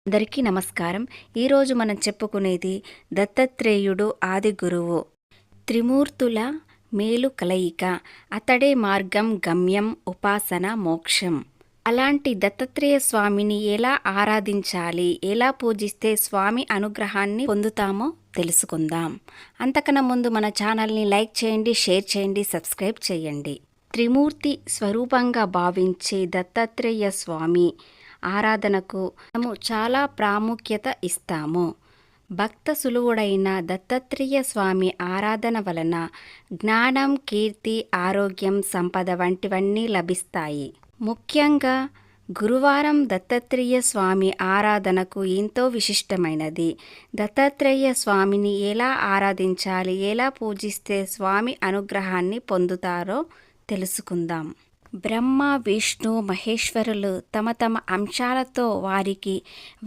అందరికీ నమస్కారం. ఈరోజు మనం చెప్పుకునేది దత్తాత్రేయుడు ఆది గురువు. త్రిమూర్తుల మేలు కలయిక. అతడే మార్గం, గమ్యం, ఉపాసన, మోక్షం. అలాంటి దత్తాత్రేయ స్వామిని ఎలా ఆరాధించాలి, ఎలా పూజిస్తే స్వామి అనుగ్రహాన్ని పొందుతామో తెలుసుకుందాం. అంతకన్నా ముందు మన ఛానల్ని లైక్ చేయండి, షేర్ చేయండి, సబ్స్క్రైబ్ చేయండి. త్రిమూర్తి స్వరూపంగా భావించే దత్తాత్రేయ స్వామి ఆరాధనకు మనము చాలా ప్రాముఖ్యత ఇస్తాము. భక్త సులువుడైన దత్తాత్రేయ స్వామి ఆరాధన వలన జ్ఞానం, కీర్తి, ఆరోగ్యం, సంపద వంటివన్నీ లభిస్తాయి. ముఖ్యంగా గురువారం దత్తాత్రేయ స్వామి ఆరాధనకు ఎంతో విశిష్టమైనది. దత్తాత్రేయ స్వామిని ఎలా ఆరాధించాలి, ఎలా పూజిస్తే స్వామి అనుగ్రహాన్ని పొందుతారో తెలుసుకుందాం. బ్రహ్మ, విష్ణు, మహేశ్వరులు తమ తమ అంశాలతో వారికి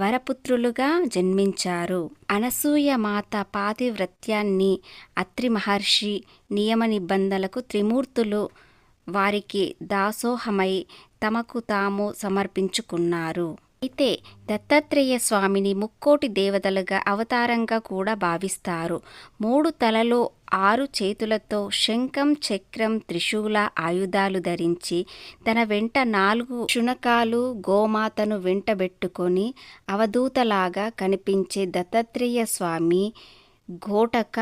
వరపుత్రులుగా జన్మించారు. అనసూయ మాత పాతివ్రత్యాన్ని, అత్రి మహర్షి నియమ నిబంధనలకు త్రిమూర్తులు వారికి దాసోహమై తమకు తాము సమర్పించుకున్నారు. అయితే దత్తాత్రేయ స్వామిని ముక్కోటి దేవతలుగా అవతారంగా కూడా భావిస్తారు. 3 తలలు, 6 చేతులతో శంఖం, చక్రం, త్రిశూల ఆయుధాలు ధరించి తన వెంట 4 శునకాలు, గోమాతను వెంటబెట్టుకొని అవధూతలాగా కనిపించే దత్తాత్రేయ స్వామి ఘోటక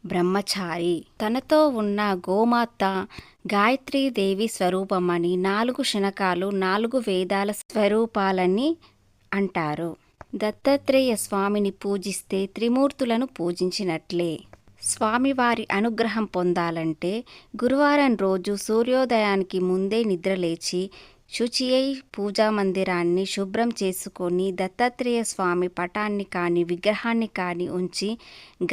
బ్రహ్మచారి. తనతో ఉన్న గోమాత గాయత్రీదేవి స్వరూపమని, 4 శునకాలు 4 వేదాల స్వరూపాలని అంటారు. దత్తాత్రేయ స్వామిని పూజిస్తే త్రిమూర్తులను పూజించినట్లే. స్వామివారి అనుగ్రహం పొందాలంటే గురువారం రోజు సూర్యోదయానికి ముందే నిద్రలేచి శుచి అయి పూజా మందిరాన్ని శుభ్రం చేసుకొని దత్తాత్రేయ స్వామి పటాన్ని కానీ విగ్రహాన్ని కానీ ఉంచి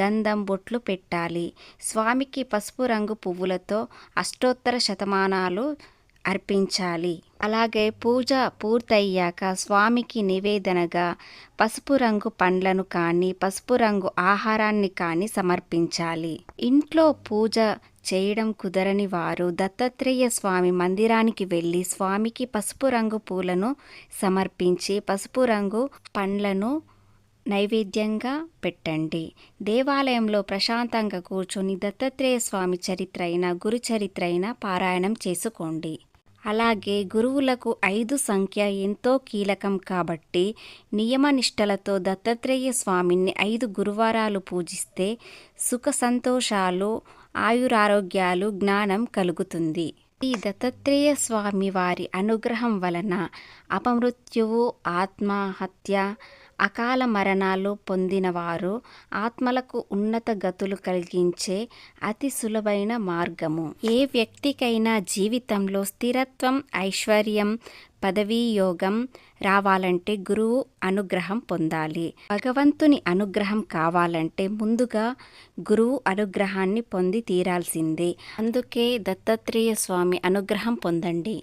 గంధం బొట్లు పెట్టాలి. స్వామికి పసుపు రంగు పువ్వులతో అష్టోత్తర శతమానాలు అర్పించాలి. అలాగే పూజ పూర్తయ్యాక స్వామికి నివేదనగా పసుపు రంగు పండ్లను కానీ పసుపు రంగు ఆహారాన్ని కానీ సమర్పించాలి. ఇంట్లో పూజ చేయడం కుదరని వారు దత్తాత్రేయ స్వామి మందిరానికి వెళ్ళి స్వామికి పసుపు రంగు పూలను సమర్పించి పసుపు రంగు పండ్లను నైవేద్యంగా పెట్టండి. దేవాలయంలో ప్రశాంతంగా కూర్చొని దత్తాత్రేయ స్వామి చరిత్ర అయినా గురు చరిత్ర అయినా పారాయణం చేసుకోండి. అలాగే గురువులకు 5 సంఖ్య ఎంతో కీలకం కాబట్టి నియమనిష్టలతో దత్తాత్రేయ స్వామిని 5 గురువారాలు పూజిస్తే సుఖ సంతోషాలు, ఆయురారోగ్యాలు, జ్ఞానం కలుగుతుంది. ఈ దత్తాత్రేయ స్వామి వారి అనుగ్రహం వలన అపమృత్యువు, ఆత్మహత్య, అకాల మరణాలు పొందినవారు ఆత్మలకు ఉన్నత గతులు కలిగించే అతి సులభమైన మార్గము. ఏ వ్యక్తికైనా జీవితంలో స్థిరత్వం, ఐశ్వర్యం, పదవీ యోగం రావాలంటే గురువు అనుగ్రహం పొందాలి. భగవంతుని అనుగ్రహం కావాలంటే ముందుగా గురువు అనుగ్రహాన్ని పొంది తీరాల్సిందే. అందుకే దత్తాత్రేయ స్వామి అనుగ్రహం పొందండి.